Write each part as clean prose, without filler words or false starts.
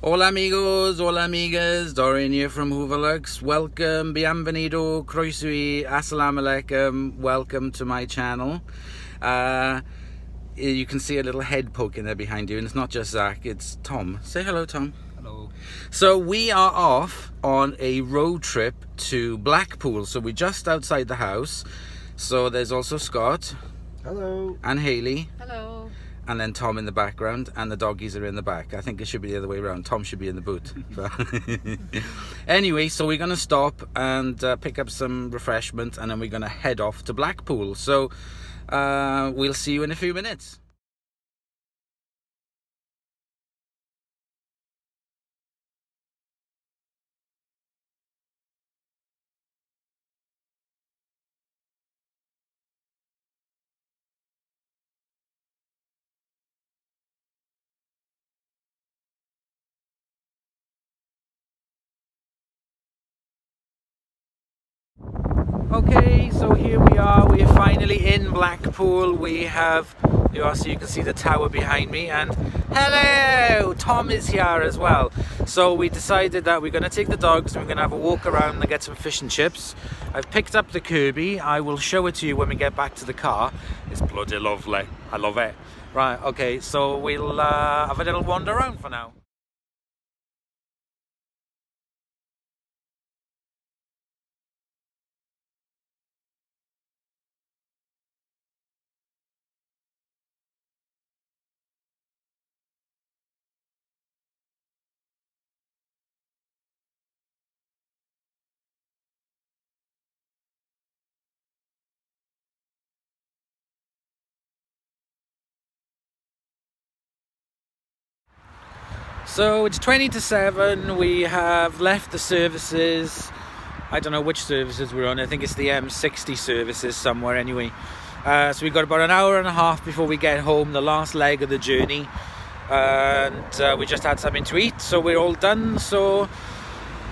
Hola amigos, hola amigas, Dorian here from Hooverlux. Welcome, bienvenido, croeso, assalamu alaikum, welcome to my channel. You can see a little head poking there behind you, and it's not just Zach, it's Tom. Say hello, Tom. Hello. So we are off on a road trip to Blackpool, so we're just outside the house. So there's also Scott. Hello. And Hayley. Hello. And then Tom in the background, and the doggies are in the back. I think it should be the other way around. Tom should be in the boot. Anyway, so we're going to stop and pick up some refreshment, and then we're going to head off to Blackpool. So we'll see you in a few minutes. Okay, so here we are. We're finally in Blackpool. We have, so you can see the tower behind me, and hello, Tom is here as well. So we decided that we're going to take the dogs and we're going to have a walk around and get some fish and chips. I've picked up the Kirby. I will show it to you when we get back to the car. It's bloody lovely. I love it. Right, okay, so we'll have a little wander around for now. So it's 20 to 7, we have left the services. I don't know which services we're on, I think it's the M60 services somewhere anyway. So we've got about an hour and a half before we get home, the last leg of the journey. And we just had something to eat, so we're all done. So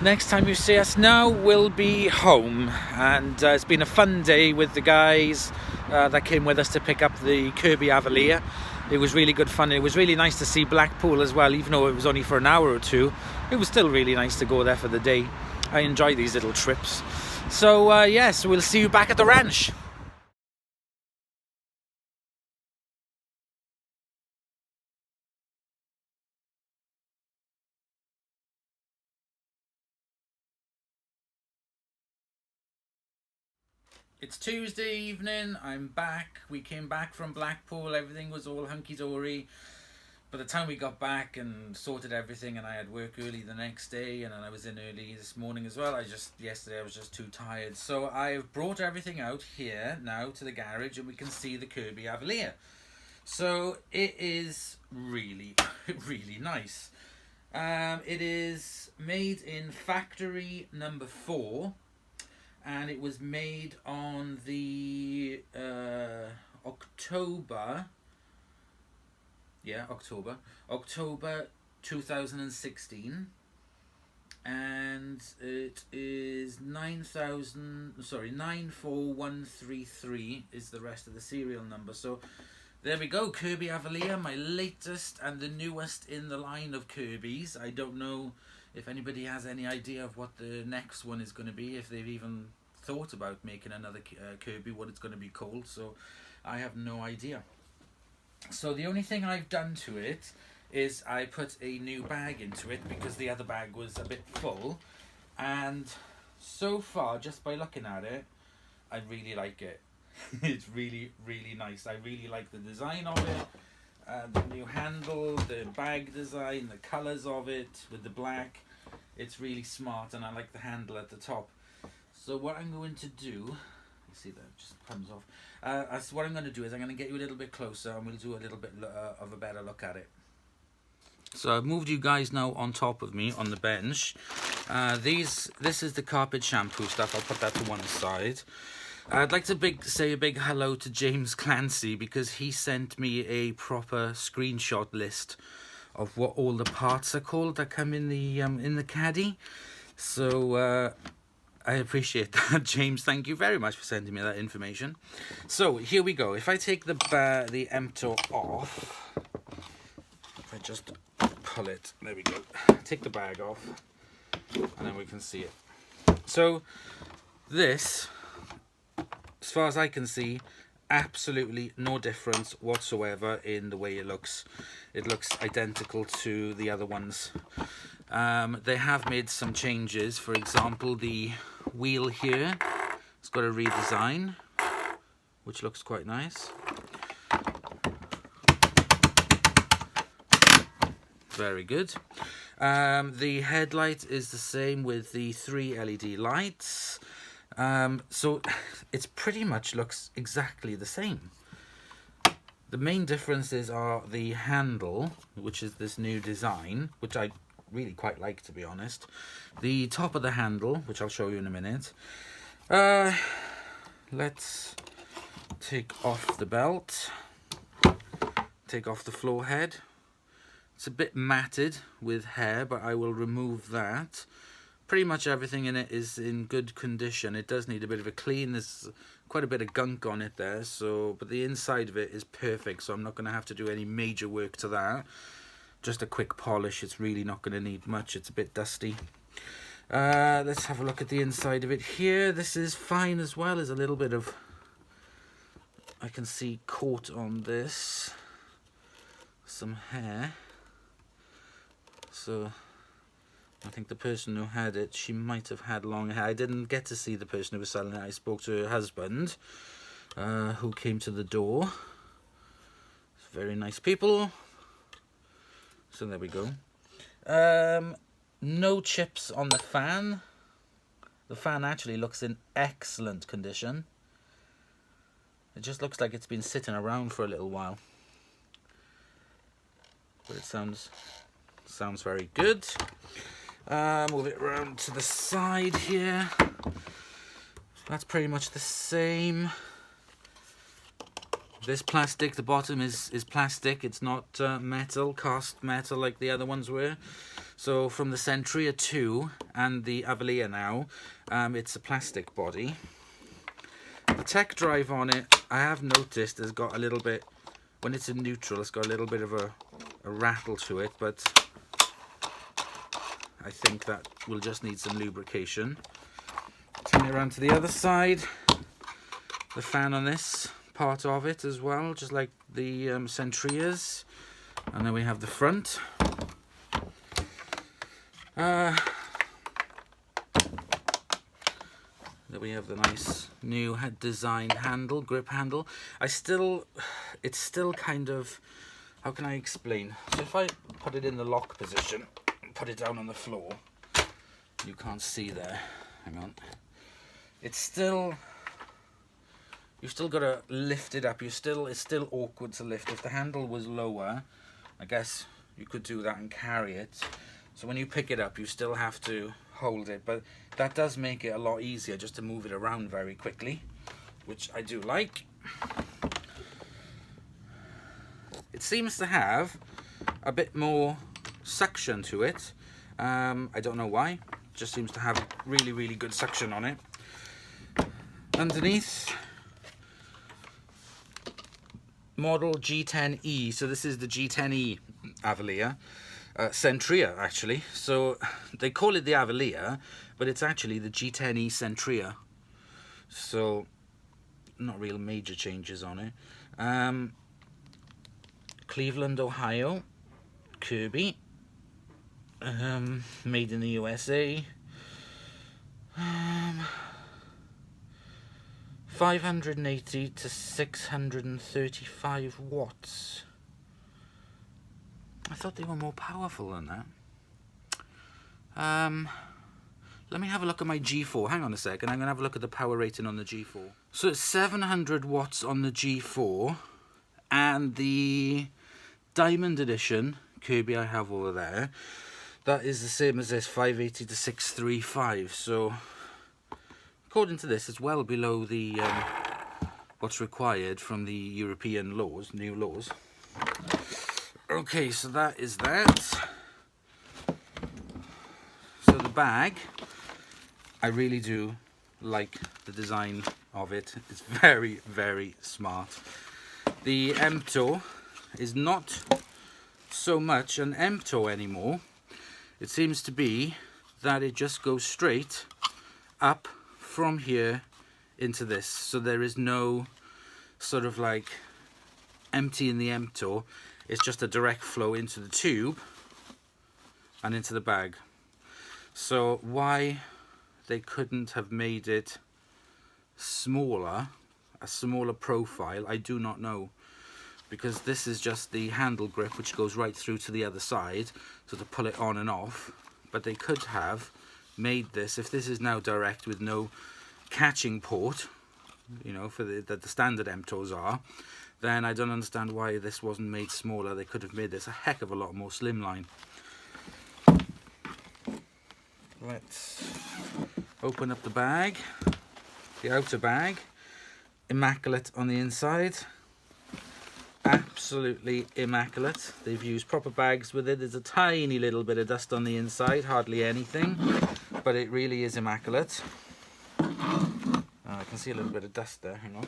next time you see us now, we'll be home. And it's been a fun day with the guys that came with us to pick up the Kirby Avalir. It was really good fun. It was really nice to see Blackpool as well, even though it was only for an hour or two. It was still really nice to go there for the day. I enjoy these little trips. So yes, we'll see you back at the ranch. It's Tuesday evening, I'm back. We came back from Blackpool, everything was all hunky-dory. By the time we got back and sorted everything, and I had work early the next day, and then I was in early this morning as well. Yesterday I was just too tired. So I've brought everything out here now to the garage, and we can see the Kirby Avalir. So it is really, really nice. It is made in factory number 4. And it was made on the October 2016, and it is 94133 is the rest of the serial number. So there we go, Kirby Avalir, my latest and the newest in the line of Kirbys. I don't know if anybody has any idea of what the next one is going to be, if they've even thought about making another Kirby, what it's going to be called. So I have no idea. So the only thing I've done to it is I put a new bag into it because the other bag was a bit full. And so far, just by looking at it, I really like it. It's really, really nice. I really like the design of it. The new handle, the bag design, the colours of it with the black. It's really smart, and I like the handle at the top. So what I'm going to do, you see that just comes off. So what I'm going to do is I'm going to get you a little bit closer, and we'll do a little bit of a better look at it. So I've moved you guys now on top of me on the bench. This is the carpet shampoo stuff. I'll put that to one side. I'd like to say a big hello to James Clancy, because he sent me a proper screenshot list of what all the parts are called that come in the caddy. So I appreciate that, James. Thank you very much for sending me that information. So here we go. If I take the emptor off, if I just pull it. There we go. Take the bag off, and then we can see it. So this, as far as I can see, absolutely no difference whatsoever in the way it looks. It looks identical to the other ones. They have made some changes. For example, the wheel here, it's got a redesign, which looks quite nice. Very good. The headlight is the same with the 3 LED lights. So it's pretty much looks exactly the same. The main differences are the handle, which is this new design, which I really quite like, to be honest. The top of the handle, which I'll show you in a minute. Let's take off the belt, take off the floor head. It's a bit matted with hair, but I will remove that. Pretty much everything in it is in good condition. It does need a bit of a clean. There's quite a bit of gunk on it there, but the inside of it is perfect, so I'm not going to have to do any major work to that. Just a quick polish. It's really not going to need much. It's a bit dusty. Let's have a look at the inside of it here. This is fine as well. There's a little bit of, I can see, coat on this. Some hair. So I think the person who had it, she might have had long hair. I didn't get to see the person who was selling it. I spoke to her husband, who came to the door. Very nice people. So there we go. No chips on the fan. The fan actually looks in excellent condition. It just looks like it's been sitting around for a little while. But it sounds very good. Move it around to the side here. That's pretty much the same. This plastic, the bottom is plastic. It's not metal, cast metal like the other ones were. So from the Centria 2 and the Avalir now, it's a plastic body. The tech drive on it, I have noticed, has got a little bit, when it's in neutral, it's got a little bit of a rattle to it, but I think that will just need some lubrication. Turn it around to the other side. The fan on this part of it as well, just like the Centrias. And then we have the front. Then we have the nice new head design handle, grip handle. It's still kind of, how can I explain? So if I put it in the lock position, put it down on the floor, you can't see there, hang on, it's still, you've still got to lift it up. It's still awkward to lift. If the handle was lower, I guess you could do that and carry it. So when you pick it up, you still have to hold it, but that does make it a lot easier just to move it around very quickly, which I do like. It seems to have a bit more suction to it. I don't know why. It just seems to have really good suction on it. Underneath, model G10E. So this is the G10E Avalir. Centria, actually. So they call it the Avalir, but it's actually the G10E Centria. So not real major changes on it. Cleveland, Ohio. Kirby. Made in the USA. 580 to 635 watts. I thought they were more powerful than that. Let me have a look at my G4. Hang on a second. I'm going to have a look at the power rating on the G4. So it's 700 watts on the G4. And the Diamond Edition Kirby I have over there, that is the same as this, 580 to 635. So according to this, it's well below the what's required from the European laws, new laws. Okay, so that is that. So the bag, I really do like the design of it. It's very smart. The emptor is not so much an emptor anymore. It seems to be that it just goes straight up from here into this. So there is no sort of like emptying the emptor. It's just a direct flow into the tube and into the bag. So why they couldn't have made it smaller, a smaller profile, I do not know. Because this is just the handle grip which goes right through to the other side, so to pull it on and off. But they could have made this, if this is now direct with no catching port, you know, for the standard emptors are, then I don't understand why this wasn't made smaller. They could have made this a heck of a lot more slimline. Let's open up the bag, the outer bag, immaculate on the inside, absolutely immaculate. They've used proper bags with it. There's a tiny little bit of dust on the inside, hardly anything, but it really is immaculate. I can see a little bit of dust there, hang on.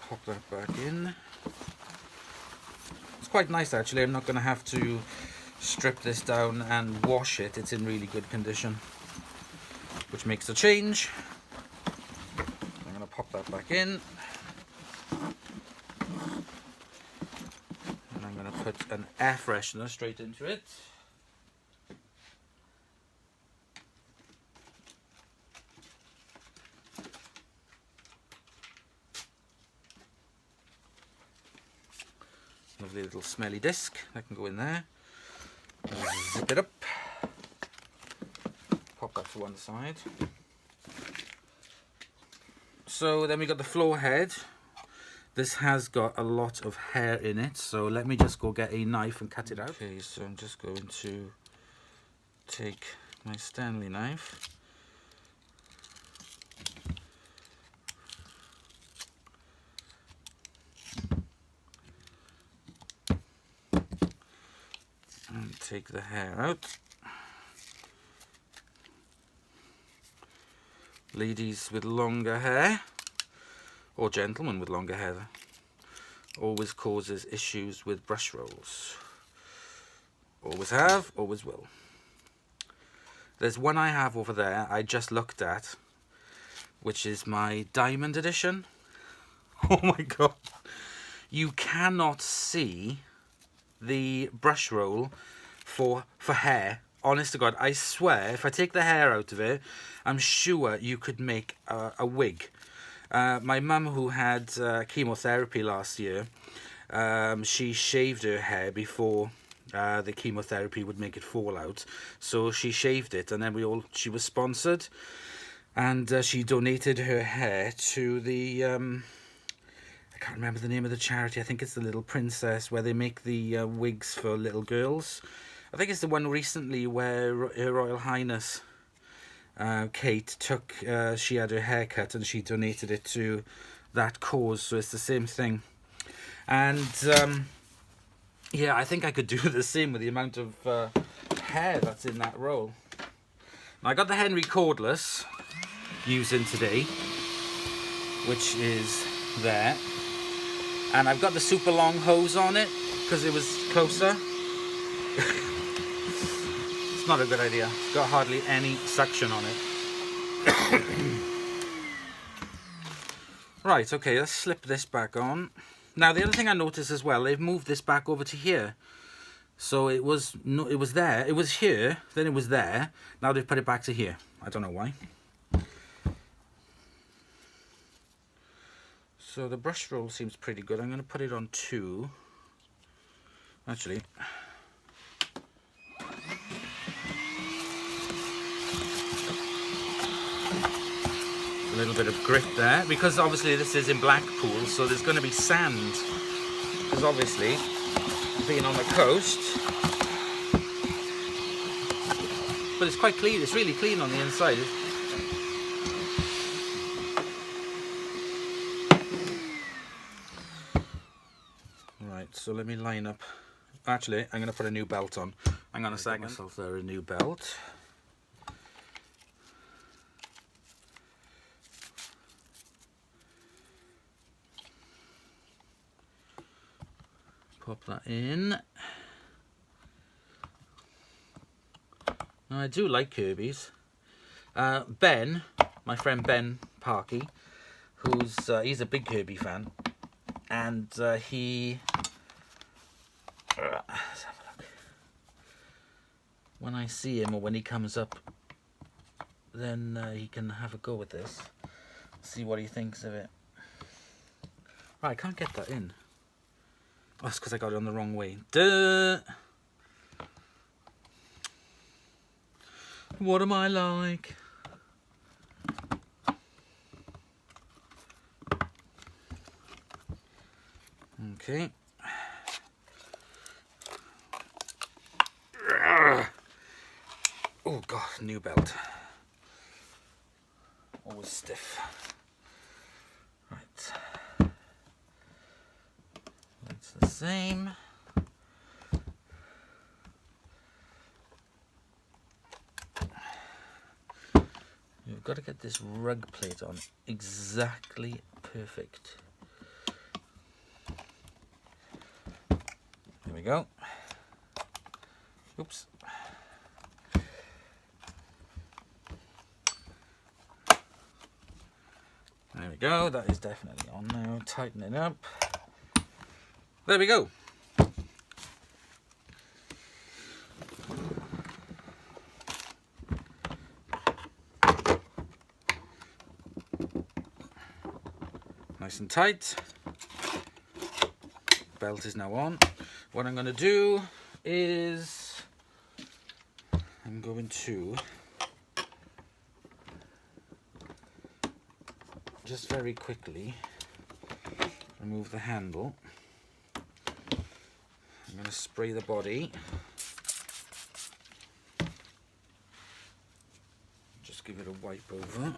Pop that back in. It's quite nice actually. I'm not going to have to strip this down and wash it. It's in really good condition, which makes a change. I'm going to pop that back in, and I'm going to put an air freshener straight into it. Lovely little smelly disc that can go in there. Zip it up. Pop that to one side. So then we got the floor head. This has got a lot of hair in it, so let me just go get a knife and cut it out. Okay, so I'm just going to take my Stanley knife. And take the hair out. Ladies with longer hair, or gentlemen with longer hair, always causes issues with brush rolls. Always have, always will. There's one I have over there I just looked at, which is my diamond edition. Oh my god. You cannot see the brush roll for hair. Honest to God, I swear, if I take the hair out of it, I'm sure you could make a wig. My mum, who had chemotherapy last year, she shaved her hair before the chemotherapy would make it fall out. So she shaved it, and then she was sponsored, and she donated her hair to the I can't remember the name of the charity. I think it's the Little Princess, where they make the wigs for little girls. I think it's the one recently where Her Royal Highness Kate took, she had her hair cut and she donated it to that cause. So it's the same thing. And yeah, I think I could do the same with the amount of hair that's in that roll. Now, I got the Henry cordless using today, which is there. And I've got the super long hose on it because it was closer. It's not a good idea. It's got hardly any suction on it. Right, okay, let's slip this back on. Now, the other thing I noticed as well, they've moved this back over to here. So it was there, it was here, then it was there. Now they've put it back to here. I don't know why. So the brush roll seems pretty good. I'm going to put it on 2. Actually, a little bit of grit there, because obviously this is in Blackpool, so there's going to be sand. Because obviously, being on the coast, but it's quite clean. It's really clean on the inside. Right, so let me line up. Actually, I'm going to put a new belt on. Hang on a second. Get myself there a new belt. Pop that in. Now, I do like Kirby's. Ben, my friend Ben Parkey, he's a big Kirby fan, and he. Let's have a look. When I see him or when he comes up, then he can have a go with this. See what he thinks of it. Right, I can't get that in. Oh, that's because I got it on the wrong way. Duh! What am I like? Okay. Oh god, new belt. Always stiff. Right. It's the same. You've got to get this rug plate on exactly perfect. There we go. Oops. There we go, that is definitely on now. Tighten it up. There we go. Nice and tight. Belt is now on. What I'm going to do is I'm going to just very quickly remove the handle. I'm going to spray the body. Just give it a wipe over.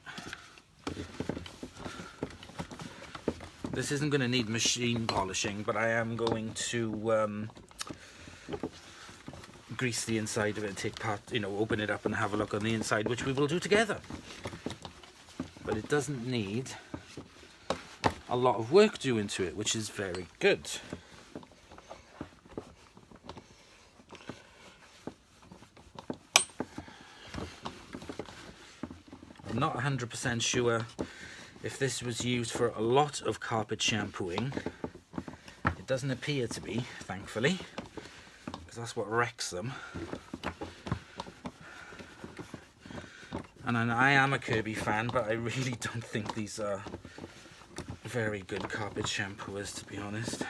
This isn't going to need machine polishing, but I am going to grease the inside of it and take part, open it up and have a look on the inside, which we will do together. But it doesn't need a lot of work doing to it, which is very good. I'm not 100% sure if this was used for a lot of carpet shampooing. It doesn't appear to be, thankfully, because that's what wrecks them. And I am a Kirby fan, but I really don't think these are very good carpet shampooers, to be honest.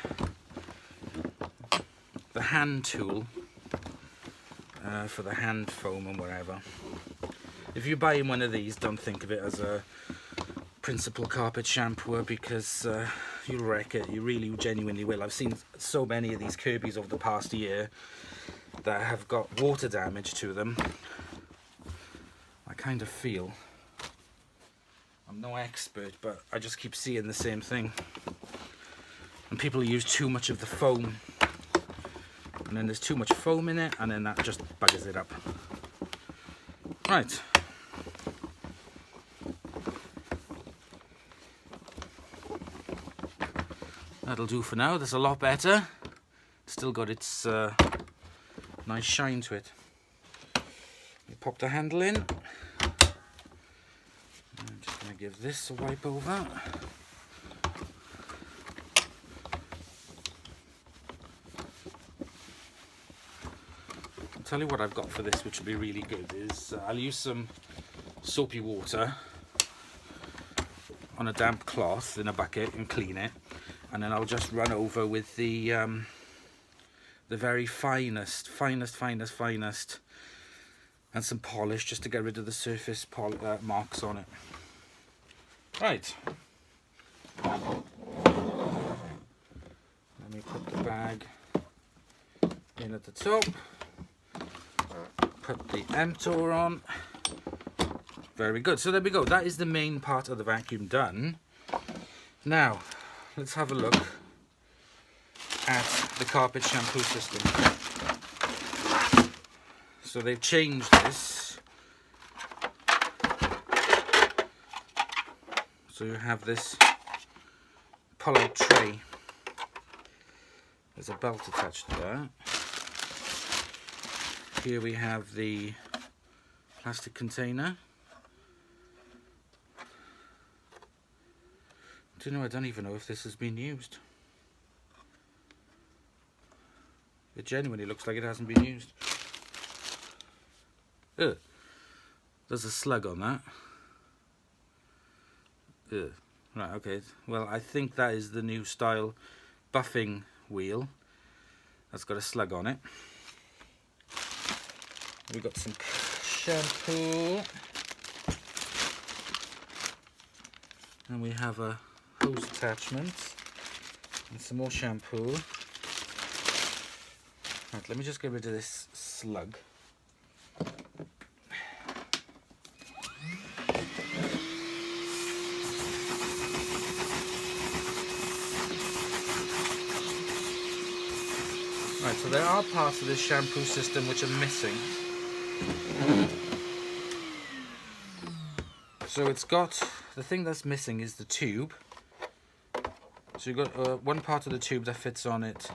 The hand tool for the hand foam and whatever. If you're buying one of these, don't think of it as a principal carpet shampooer, because you'll wreck it. You really genuinely will. I've seen so many of these Kirbys over the past year that have got water damage to them. I kind of feel, I'm no expert, but I just keep seeing the same thing. And people use too much of the foam, and then there's too much foam in it, and then that just buggers it up. Right. That'll do for now. That's a lot better. Still got its nice shine to it. You pop the handle in. I'm just going to give this a wipe over. I'll tell you what I've got for this, which will be really good, is I'll use some soapy water on a damp cloth in a bucket and clean it. And then I'll just run over with the very finest, and some polish just to get rid of the surface marks on it. Right. Let me put the bag in at the top. Put the emptor on. Very good. So there we go. That is the main part of the vacuum done. Now, let's have a look at the carpet shampoo system. So they've changed this. So you have this pull-out tray. There's a belt attached to that. Here we have the plastic container. I don't even know if this has been used. It genuinely looks like it hasn't been used. Ugh. There's a slug on that. Ugh. Right, okay. Well, I think that is the new style buffing wheel. That's got a slug on it. We've got some shampoo. And we have a hose attachment. And some more shampoo. Right, let me just get rid of this slug. Right, so there are parts of this shampoo system which are missing. So it's got, the thing that's missing is the tube. So you've got one part of the tube that fits on it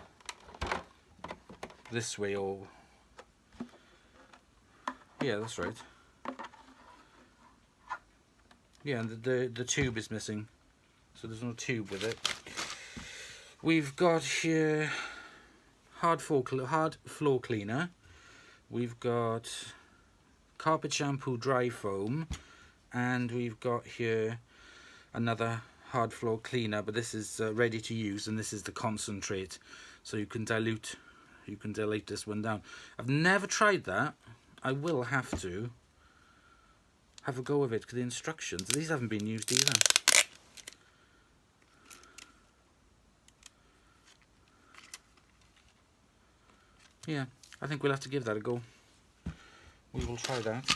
this way, or yeah, that's right. Yeah, and the tube is missing, so there's no tube with it. We've got here hard floor cleaner. We've got carpet shampoo dry foam, and we've got here another hard floor cleaner, but this is ready to use, and this is the concentrate, so you can dilute this one down. I've never tried that. I will have to have a go of it, because the instructions, these haven't been used either. Yeah, I think we'll have to give that a go. We will try that.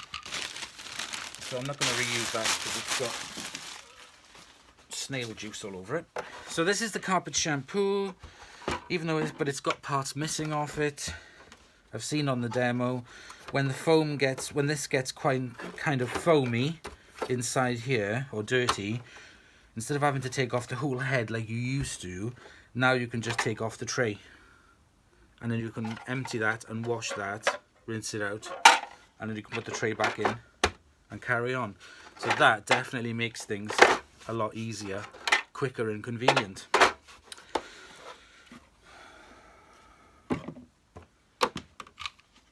So I'm not going to reuse that because it's got snail juice all over it. So this is the carpet shampoo, even though it's got parts missing off it. I've seen on the demo when this gets quite kind of foamy inside here, or dirty, instead of having to take off the whole head like you used to, now you can just take off the tray. And then you can empty that and wash that, rinse it out, and then you can put the tray back in and carry on. So that definitely makes things a lot easier, quicker and convenient.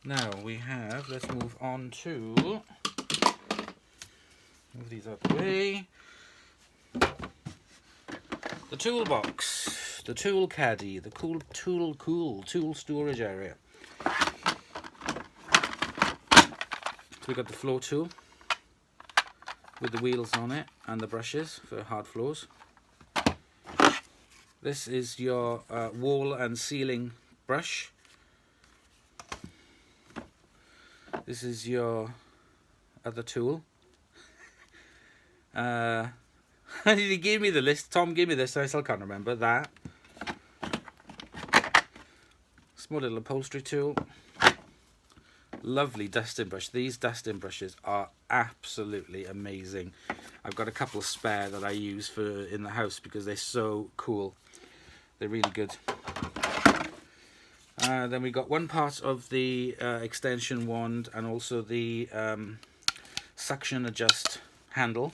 Now we have, let's move on to, move these out of the way, the toolbox, the tool caddy, the tool storage area. So we've got the floor tool with the wheels on it and the brushes for hard floors. This is your wall and ceiling brush. This is your other tool. He gave me the list. Tom gave me this, so I still can't remember that. Small little upholstery tool. Lovely dusting brush. These dusting brushes are absolutely amazing. I've got a couple spare that I use for in the house because they're so cool. They're really good. Then we got one part of the extension wand and also the suction adjust handle.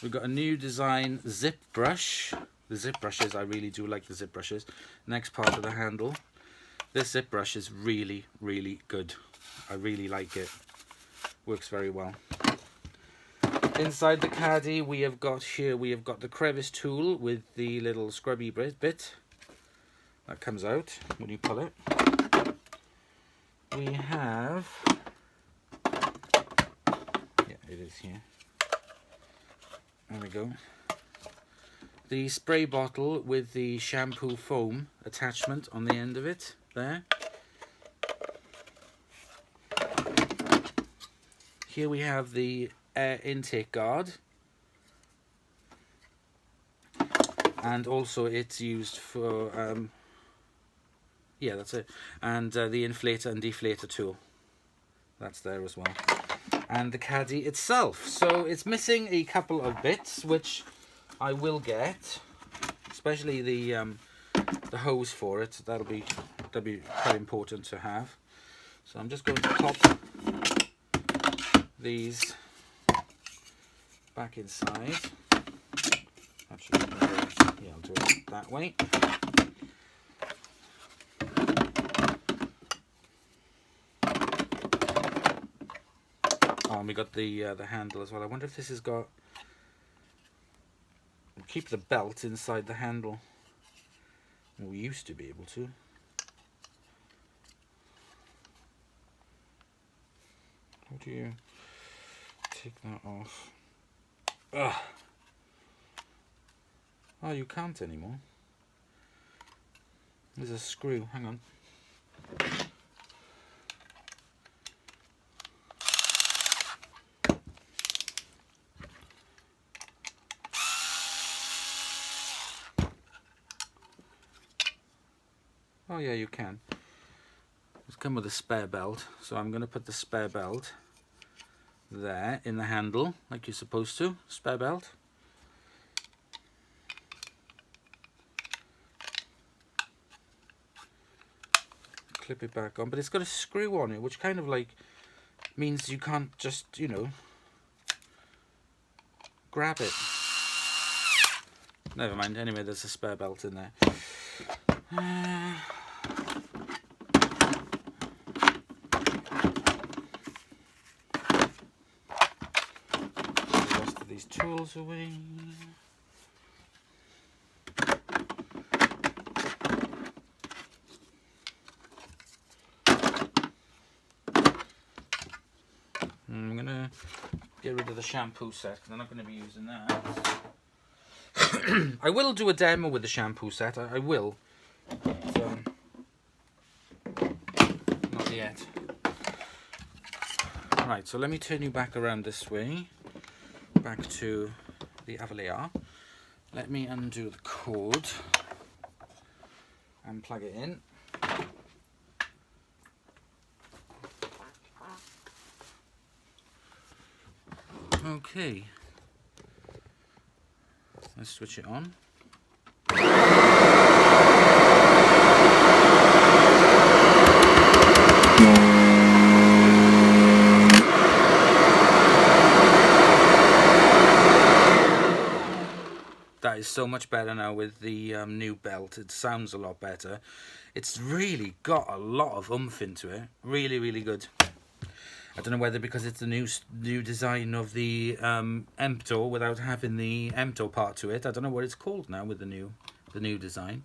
We've got a new design zip brush. The zip brushes, I really do like the zip brushes. Next part of the handle. This zip brush is really, really good. I really like it. Works very well. Inside the caddy, we have got the crevice tool with the little scrubby bit that comes out when you pull it. We have, yeah, it is here. There we go. The spray bottle with the shampoo foam attachment on the end of it there. Here we have the air intake guard. and also it's used for yeah, that's it, and the inflator and deflator tool, that's there as well, and the caddy itself. So it's missing a couple of bits which I will get, especially the hose for it. That'll be quite important to have. So I'm just going to pop these back inside. Actually, yeah, I'll do it that way. Oh, and we got the handle as well. I wonder if this has got. Keep the belt inside the handle. Well, we used to be able to. How do you take that off? Ugh. Oh, you can't anymore. There's a screw. Hang on. Oh yeah, you can. It's come with a spare belt, so I'm going to put the spare belt there in the handle, like you're supposed to. Spare belt. Clip it back on, but it's got a screw on it, which kind of like means you can't just, you know, grab it. Never mind, anyway, there's a spare belt in there. The rest of these tools away. I'm going to get rid of the shampoo set because I'm not going to be using that. I will do a demo with the shampoo set, I will, but not yet. Right, so let me turn you back around this way, back to the Avalir. Let me undo the cord and plug it in. Okay, let's switch it on. That is so much better now with the new belt. It sounds a lot better. It's really got a lot of oomph into it. Really, really good. I don't know whether because it's the new design of the Emptor without having the Emptor part to it. I don't know what it's called now with the new design,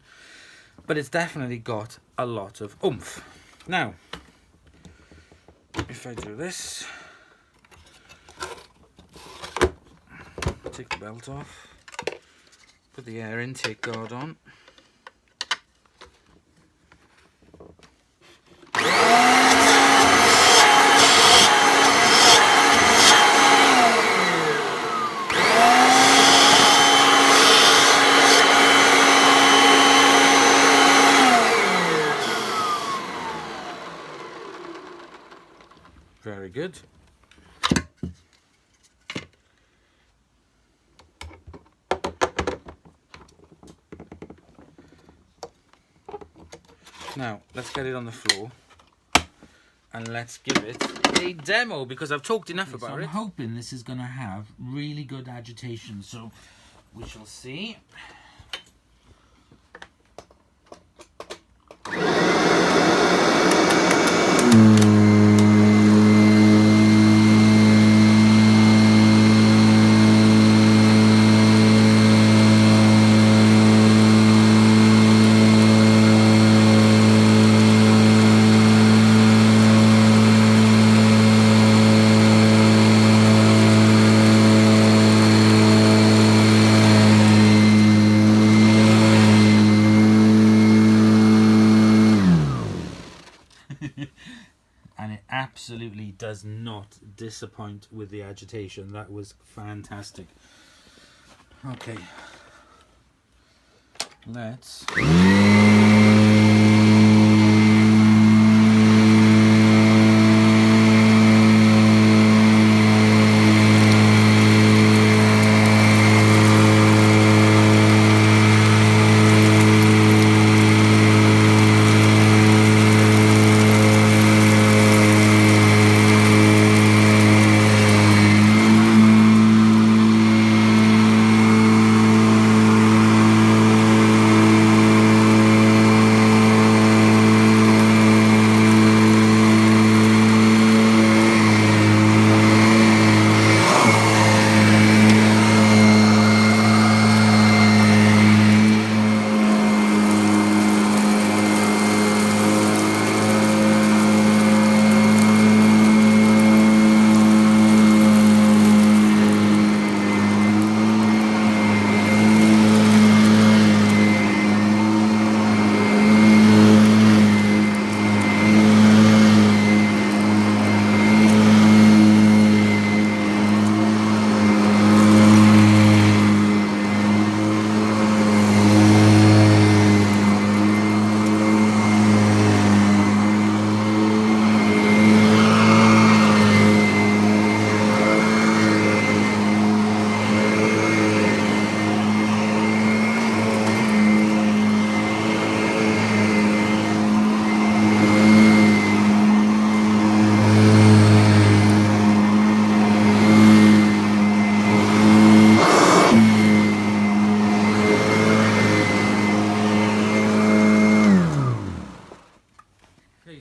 but it's definitely got a lot of oomph. Now, if I do this, take the belt off, put the air intake guard on. Very good. Now, let's get it on the floor and let's give it a demo because I've talked enough about it. I'm hoping this is going to have really good agitation, so we shall see. And it absolutely does not disappoint with the agitation. That was fantastic. Okay. let's...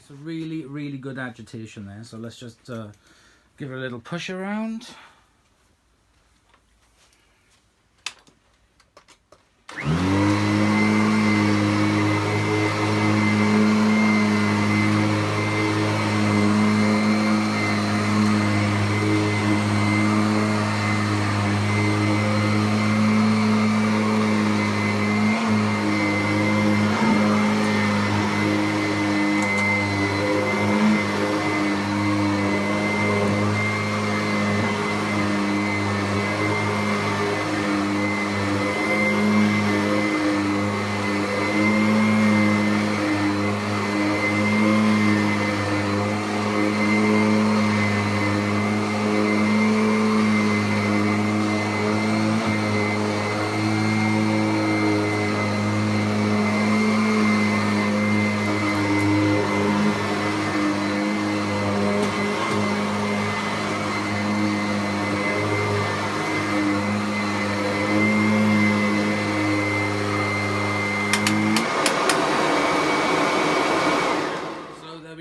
So really good agitation there. So let's just give it a little push around.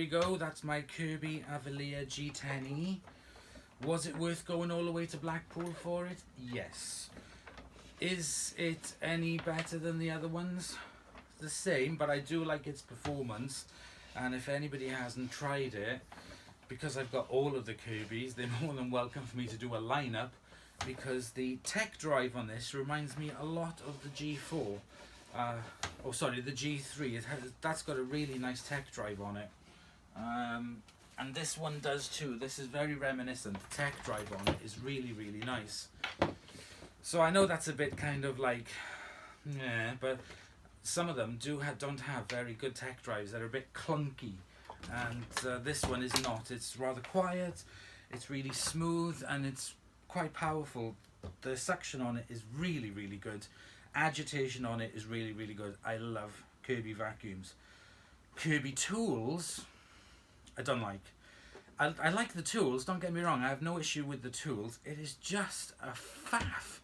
Go, that's my Kirby Avalir G10E. Was it worth going all the way to Blackpool for it? Yes. Is it any better than the other ones? The same, but I do like its performance, and if anybody hasn't tried it, because I've got all of the Kirbys, they're more than welcome for me to do a lineup, because the tech drive on this reminds me a lot of the G4. The G3. That's got a really nice tech drive on it. And this one does too. This is very reminiscent. The tech drive on it is really nice. So I know that's a bit kind of like, yeah, but some of them don't have very good tech drives. They're a bit clunky, and this one is not. It's rather quiet, it's really smooth, and it's quite powerful. The suction on it is really good. Agitation on it is really good. I love Kirby vacuums. Kirby tools I don't like. I like the tools, don't get me wrong, I have no issue with the tools. It is just a faff.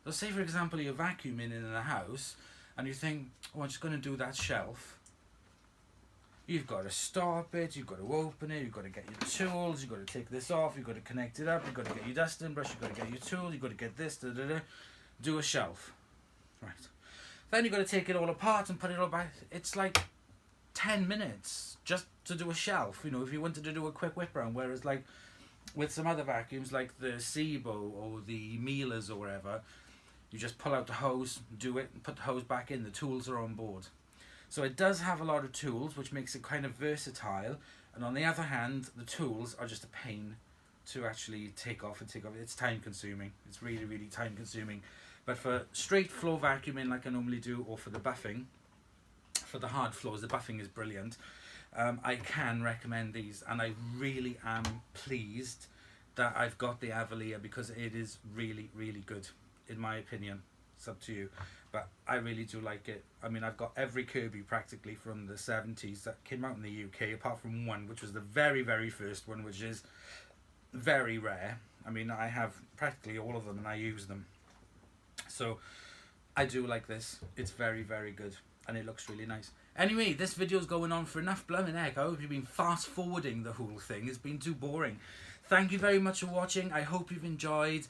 So say for example you're vacuuming in a house and you think, oh, I'm just going to do that shelf. You've got to stop it, you've got to open it, you've got to get your tools, you've got to take this off, you've got to connect it up, you've got to get your dusting brush, you've got to get your tools, you've got to get this, do a shelf. Right. Then you've got to take it all apart and put it all back. It's like 10 minutes just to do a shelf, you know, if you wanted to do a quick whip round. Whereas like with some other vacuums like the Sebo or the Miele's or whatever, you just pull out the hose, do it, and put the hose back in. The tools are on board. So it does have a lot of tools, which makes it kind of versatile. And on the other hand, the tools are just a pain to actually take off. It's time consuming. It's really time consuming. But for straight floor vacuuming like I normally do, or for the buffing, for the hard floors, the buffing is brilliant. I can recommend these, and I really am pleased that I've got the Avalir, because it is really, really good, in my opinion. It's up to you, but I really do like it. I mean, I've got every Kirby practically from the 70s that came out in the UK, apart from one, which was the very, very first one, which is very rare. I mean, I have practically all of them, and I use them. So I do like this. It's very, very good, and it looks really nice. Anyway, this video's going on for enough blooming heck. I hope you've been fast forwarding the whole thing. It's been too boring. Thank you very much for watching. I hope you've enjoyed.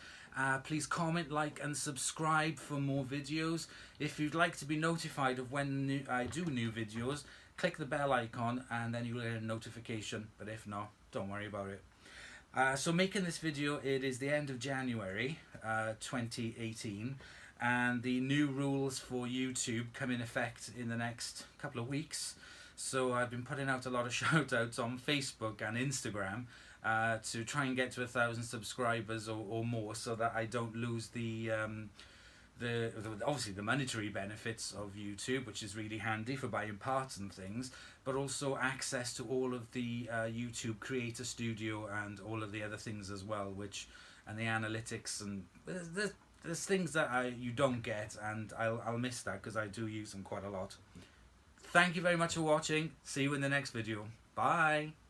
Please comment, like and subscribe for more videos. If you'd like to be notified of when I do new videos, click the bell icon and then you'll get a notification. But if not, don't worry about it. So making this video, it is the end of January 2018. And the new rules for YouTube come in effect in the next couple of weeks. So I've been putting out a lot of shout outs on Facebook and Instagram to try and get to 1,000 subscribers or more, so that I don't lose the obviously the monetary benefits of YouTube, which is really handy for buying parts and things, but also access to all of the YouTube Creator Studio and all of the other things as well, and the analytics, and there's things that you don't get, and I'll miss that because I do use them quite a lot. Thank you very much for watching. See you in the next video. Bye.